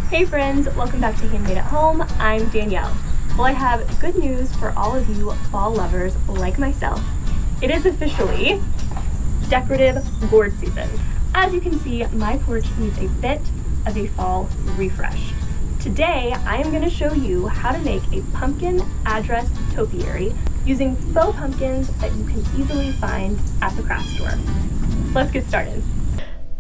Hey friends, welcome back to Handmade at Home. I'm Danielle. Well, I have good news for all of you fall lovers like myself. It is officially decorative gourd season. As you can see, my porch needs a bit of a fall refresh. Today, I am going to show you how to make a pumpkin address topiary using faux pumpkins that you can easily find at the craft store. Let's get started.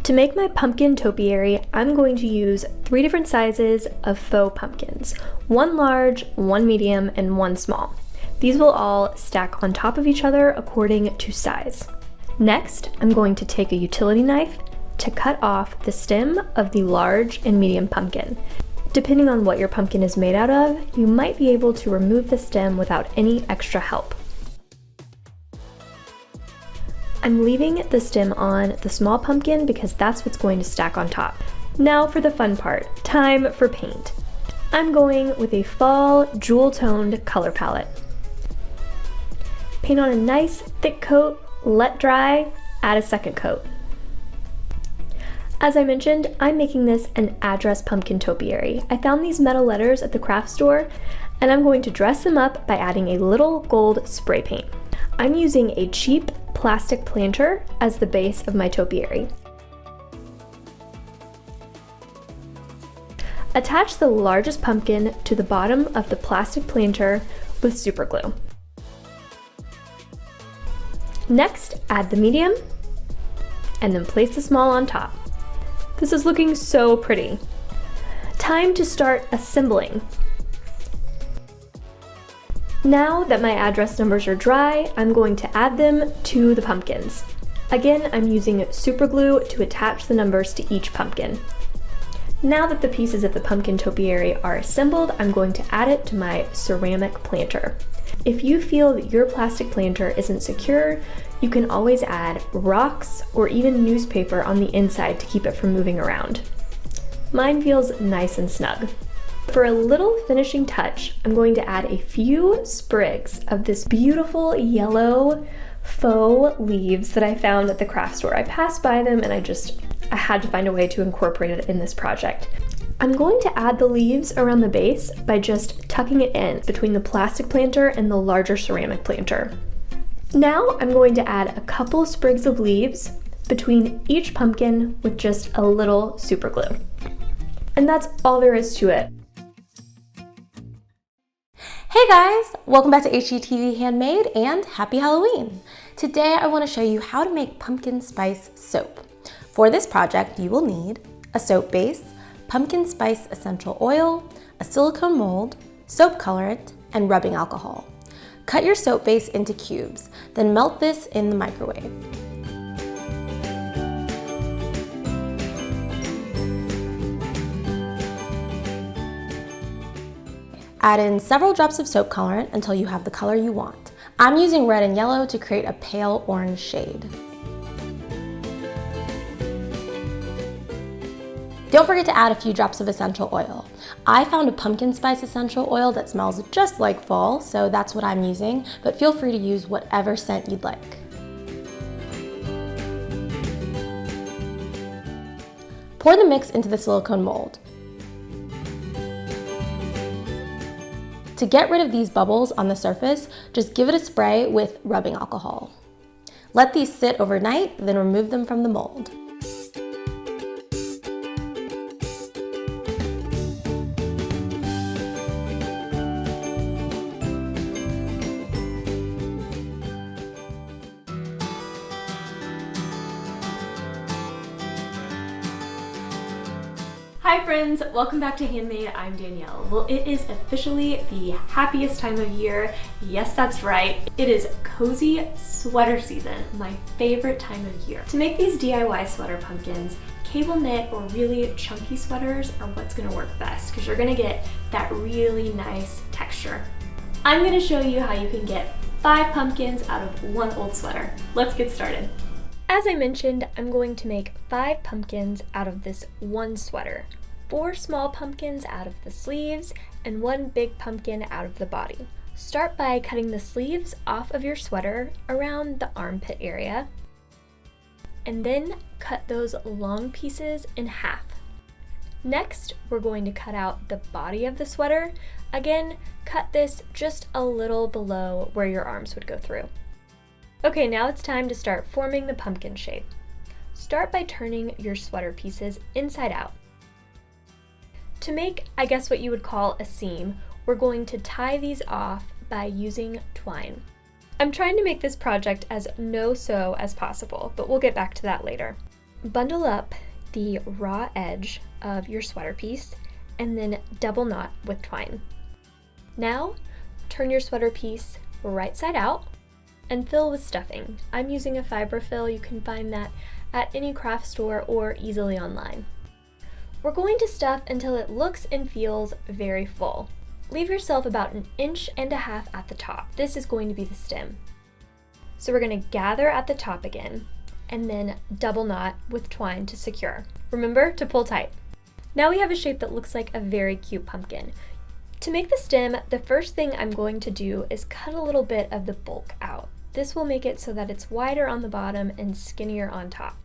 To make my pumpkin topiary, I'm going to use 3 different sizes of faux pumpkins, 1 large, 1 medium, and 1 small. These will all stack on top of each other according to size. Next, I'm going to take a utility knife to cut off the stem of the large and medium pumpkin. Depending on what your pumpkin is made out of, you might be able to remove the stem without any extra help. I'm leaving the stem on the small pumpkin because that's what's going to stack on top. Now for the fun part, time for paint. I'm going with a fall jewel-toned color palette. Paint on a nice thick coat, let dry, add a second coat. As I mentioned, I'm making this an address pumpkin topiary. I found these metal letters at the craft store, and I'm going to dress them up by adding a little gold spray paint. I'm using a cheap plastic planter as the base of my topiary. Attach the largest pumpkin to the bottom of the plastic planter with super glue. Next, add the medium, and then place the small on top. This is looking so pretty. Time to start assembling. Now that my address numbers are dry, I'm going to add them to the pumpkins. Again, I'm using super glue to attach the numbers to each pumpkin. Now that the pieces of the pumpkin topiary are assembled, I'm going to add it to my ceramic planter. If you feel that your plastic planter isn't secure, you can always add rocks or even newspaper on the inside to keep it from moving around. Mine feels nice and snug. For a little finishing touch, I'm going to add a few sprigs of this beautiful yellow faux leaves that I found at the craft store. I passed by them and I had to find a way to incorporate it in this project. I'm going to add the leaves around the base by just tucking it in between the plastic planter and the larger ceramic planter. Now I'm going to add a couple sprigs of leaves between each pumpkin with just a little super glue. And that's all there is to it. Hey guys, welcome back to HGTV Handmade and happy Halloween. Today I want to show you how to make pumpkin spice soap. For this project, you will need a soap base, pumpkin spice essential oil, a silicone mold, soap colorant, and rubbing alcohol. Cut your soap base into cubes, then melt this in the microwave. Add in several drops of soap colorant until you have the color you want. I'm using red and yellow to create a pale orange shade. Don't forget to add a few drops of essential oil. I found a pumpkin spice essential oil that smells just like fall, so that's what I'm using, but feel free to use whatever scent you'd like. Pour the mix into the silicone mold. To get rid of these bubbles on the surface, just give it a spray with rubbing alcohol. Let these sit overnight, then remove them from the mold. Hi friends, welcome back to Handmade. I'm Danielle. Well, it is officially the happiest time of year. Yes, that's right. It is cozy sweater season, my favorite time of year. To make these DIY sweater pumpkins, cable knit or really chunky sweaters are what's gonna work best because you're gonna get that really nice texture. I'm gonna show you how you can get 5 pumpkins out of 1 old sweater. Let's get started. As I mentioned, I'm going to make 5 pumpkins out of this 1 sweater, 4 small pumpkins out of the sleeves, and 1 big pumpkin out of the body. Start by cutting the sleeves off of your sweater around the armpit area, and then cut those long pieces in half. Next, we're going to cut out the body of the sweater. Again, cut this just a little below where your arms would go through. Okay, now it's time to start forming the pumpkin shape. Start by turning your sweater pieces inside out. To make, I guess what you would call a seam, we're going to tie these off by using twine. I'm trying to make this project as no-sew as possible, but we'll get back to that later. Bundle up the raw edge of your sweater piece and then double knot with twine. Now, turn your sweater piece right side out and fill with stuffing. I'm using a fiber fill. You can find that at any craft store or easily online. We're going to stuff until it looks and feels very full. Leave yourself about 1.5 inches at the top. This is going to be the stem. So we're going to gather at the top again and then double knot with twine to secure. Remember to pull tight. Now we have a shape that looks like a very cute pumpkin. To make the stem, the first thing I'm going to do is cut a little bit of the bulk out. This will make it so that it's wider on the bottom and skinnier on top.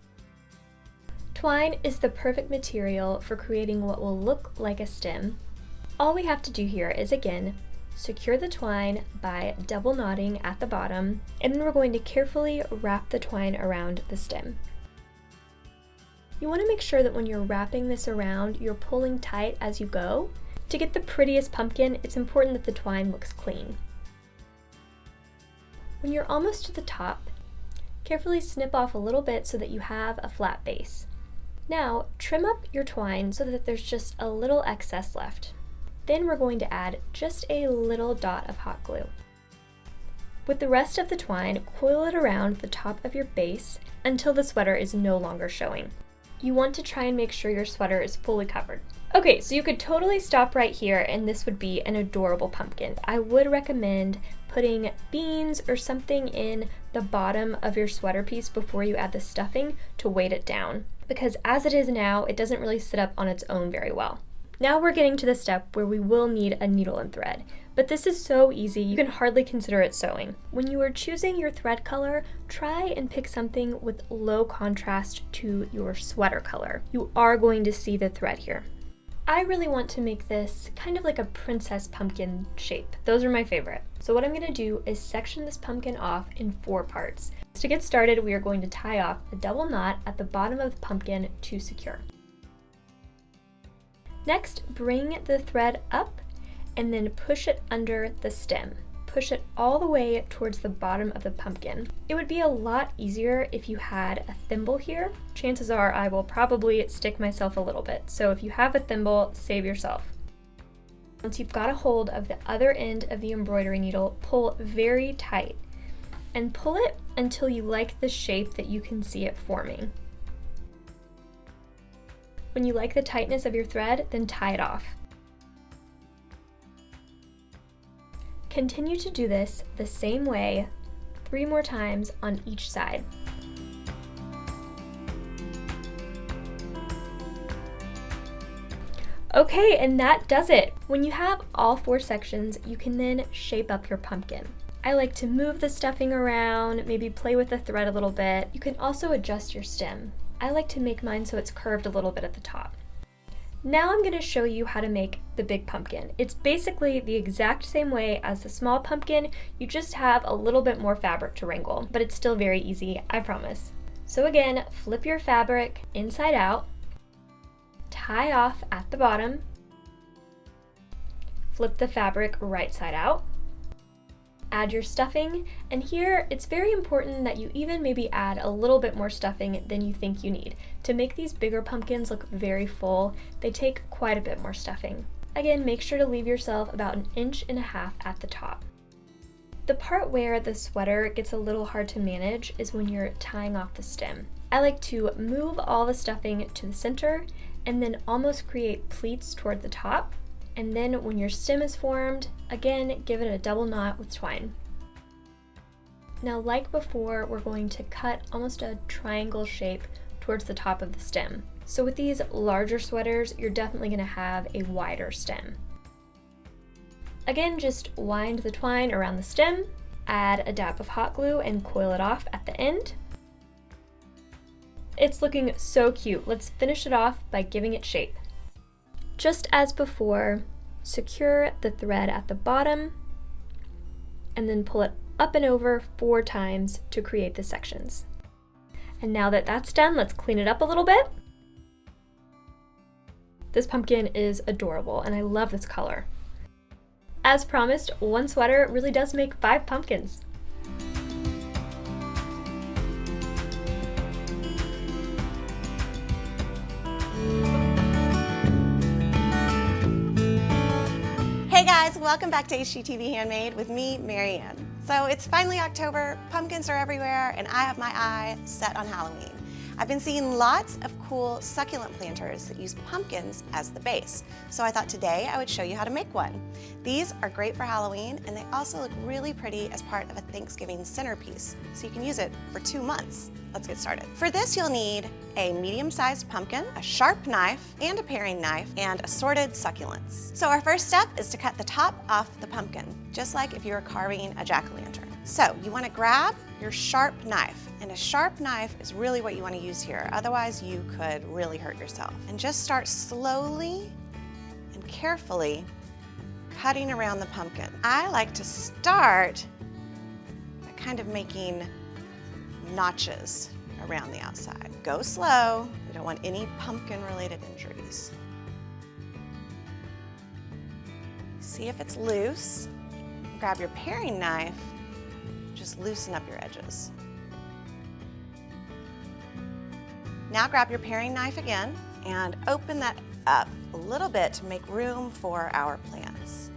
Twine is the perfect material for creating what will look like a stem. All we have to do here is, again, secure the twine by double knotting at the bottom, and then we're going to carefully wrap the twine around the stem. You want to make sure that when you're wrapping this around, you're pulling tight as you go. To get the prettiest pumpkin, it's important that the twine looks clean. When you're almost to the top, carefully snip off a little bit so that you have a flat base. Now, trim up your twine so that there's just a little excess left. Then we're going to add just a little dot of hot glue. With the rest of the twine, coil it around the top of your base until the sweater is no longer showing. You want to try and make sure your sweater is fully covered. Okay, so you could totally stop right here and this would be an adorable pumpkin. I would recommend putting beans or something in the bottom of your sweater piece before you add the stuffing to weight it down, because as it is now, it doesn't really sit up on its own very well. Now we're getting to the step where we will need a needle and thread, but this is so easy you can hardly consider it sewing. When you are choosing your thread color, try and pick something with low contrast to your sweater color. You are going to see the thread here. I really want to make this kind of like a princess pumpkin shape. Those are my favorite. So what I'm going to do is section this pumpkin off in 4 parts. To get started, we are going to tie off a double knot at the bottom of the pumpkin to secure. Next, bring the thread up and then push it under the stem. Push it all the way towards the bottom of the pumpkin. It would be a lot easier if you had a thimble here. Chances are I will probably stick myself a little bit, so if you have a thimble, save yourself. Once you've got a hold of the other end of the embroidery needle, pull very tight and pull it until you like the shape that you can see it forming. When you like the tightness of your thread, then tie it off. Continue to do this the same way 3 more times on each side. Okay, and that does it. When you have all 4 sections, you can then shape up your pumpkin. I like to move the stuffing around, maybe play with the thread a little bit. You can also adjust your stem. I like to make mine so it's curved a little bit at the top. Now I'm going to show you how to make the big pumpkin. It's basically the exact same way as the small pumpkin, you just have a little bit more fabric to wrangle, but it's still very easy, I promise. So again, flip your fabric inside out, tie off at the bottom, flip the fabric right side out, add your stuffing, and here it's very important that you even maybe add a little bit more stuffing than you think you need. To make these bigger pumpkins look very full, they take quite a bit more stuffing. Again, make sure to leave yourself about 1.5 inches at the top. The part where the sweater gets a little hard to manage is when you're tying off the stem. I like to move all the stuffing to the center and then almost create pleats toward the top. And then when your stem is formed, again, give it a double knot with twine. Now, like before, we're going to cut almost a triangle shape towards the top of the stem. So with these larger sweaters, you're definitely going to have a wider stem. Again, just wind the twine around the stem, add a dab of hot glue and coil it off at the end. It's looking so cute. Let's finish it off by giving it shape. Just as before, secure the thread at the bottom and then pull it up and over 4 times to create the sections. And now that that's done, let's clean it up a little bit. This pumpkin is adorable and I love this color. As promised, one sweater really does make 5 pumpkins. Hey guys, welcome back to HGTV Handmade with me, Marianne. So it's finally October, pumpkins are everywhere, and I have my eye set on Halloween. I've been seeing lots of cool succulent planters that use pumpkins as the base. So I thought today I would show you how to make one. These are great for Halloween, and they also look really pretty as part of a Thanksgiving centerpiece. So you can use it for 2 months. Let's get started. For this, you'll need a medium-sized pumpkin, a sharp knife, and a paring knife, and assorted succulents. So our first step is to cut the top off the pumpkin, just like if you were carving a jack-o'-lantern. So you want to grab your sharp knife, and a sharp knife is really what you want to use here. Otherwise, you could really hurt yourself. And just start slowly and carefully cutting around the pumpkin. I like to start by kind of making notches around the outside. Go slow. We don't want any pumpkin-related injuries. See if it's loose. Grab your paring knife. Just loosen up your edges. Now grab your paring knife again and open that up a little bit to make room for our plants.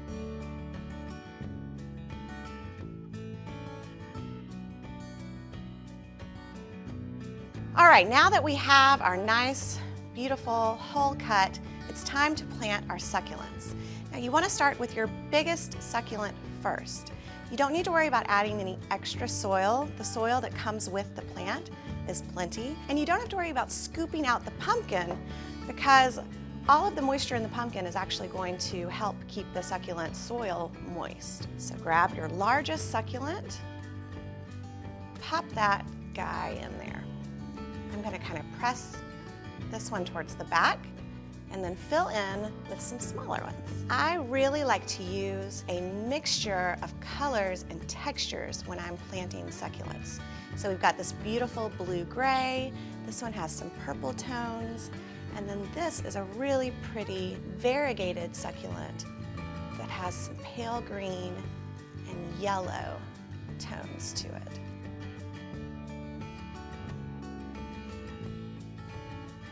All right, now that we have our nice, beautiful hole cut, it's time to plant our succulents. Now you want to start with your biggest succulent first. You don't need to worry about adding any extra soil. The soil that comes with the plant is plenty. And you don't have to worry about scooping out the pumpkin because all of the moisture in the pumpkin is actually going to help keep the succulent soil moist. So grab your largest succulent, pop that guy in there. I'm going to kind of press this one towards the back and then fill in with some smaller ones. I really like to use a mixture of colors and textures when I'm planting succulents. So we've got this beautiful blue-gray, this one has some purple tones, and then this is a really pretty variegated succulent that has some pale green and yellow tones to it.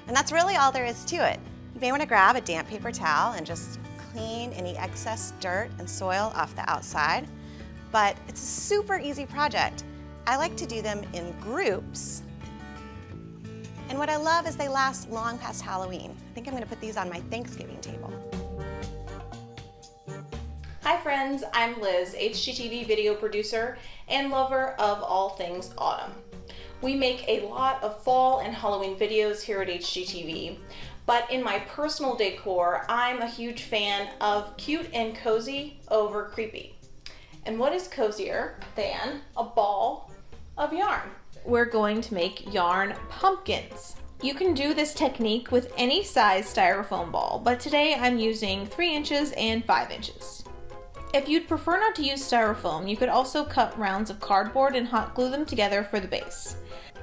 And that's really all there is to it. You may want to grab a damp paper towel and just clean any excess dirt and soil off the outside, but it's a super easy project. I like to do them in groups, and what I love is they last long past Halloween. I think I'm going to put these on my Thanksgiving table. Hi friends, I'm Liz, HGTV video producer and lover of all things autumn. We make a lot of fall and Halloween videos here at HGTV, but in my personal decor, I'm a huge fan of cute and cozy over creepy. And what is cozier than a ball of yarn? We're going to make yarn pumpkins. You can do this technique with any size styrofoam ball, but today I'm using 3 inches and 5 inches. If you'd prefer not to use styrofoam, you could also cut rounds of cardboard and hot glue them together for the base.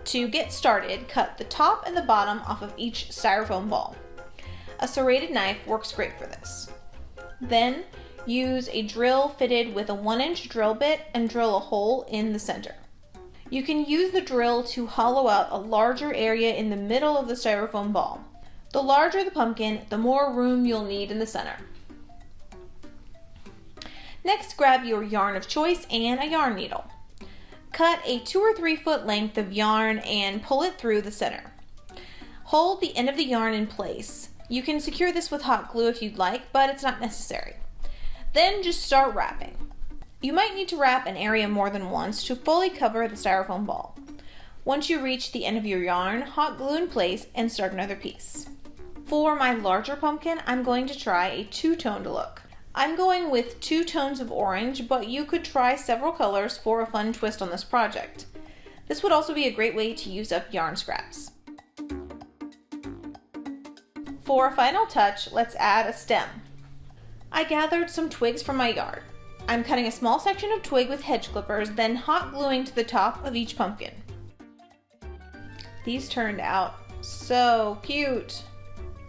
To get started, cut the top and the bottom off of each styrofoam ball. A serrated knife works great for this. Then, use a drill fitted with a 1-inch drill bit and drill a hole in the center. You can use the drill to hollow out a larger area in the middle of the styrofoam ball. The larger the pumpkin, the more room you'll need in the center. Next, grab your yarn of choice and a yarn needle. Cut a 2 or 3 foot length of yarn and pull it through the center. Hold the end of the yarn in place. You can secure this with hot glue if you'd like, but it's not necessary. Then just start wrapping. You might need to wrap an area more than once to fully cover the styrofoam ball. Once you reach the end of your yarn, hot glue in place and start another piece. For my larger pumpkin, I'm going to try a 2-toned look. I'm going with 2 tones of orange, but you could try several colors for a fun twist on this project. This would also be a great way to use up yarn scraps. For a final touch, let's add a stem. I gathered some twigs from my yard. I'm cutting a small section of twig with hedge clippers, then hot gluing to the top of each pumpkin. These turned out so cute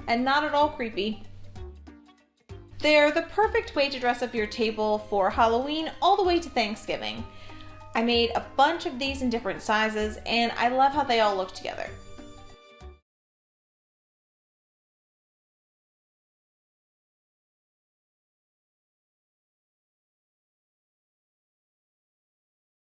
and not at all creepy. They're the perfect way to dress up your table for Halloween all the way to Thanksgiving. I made a bunch of these in different sizes and I love how they all look together.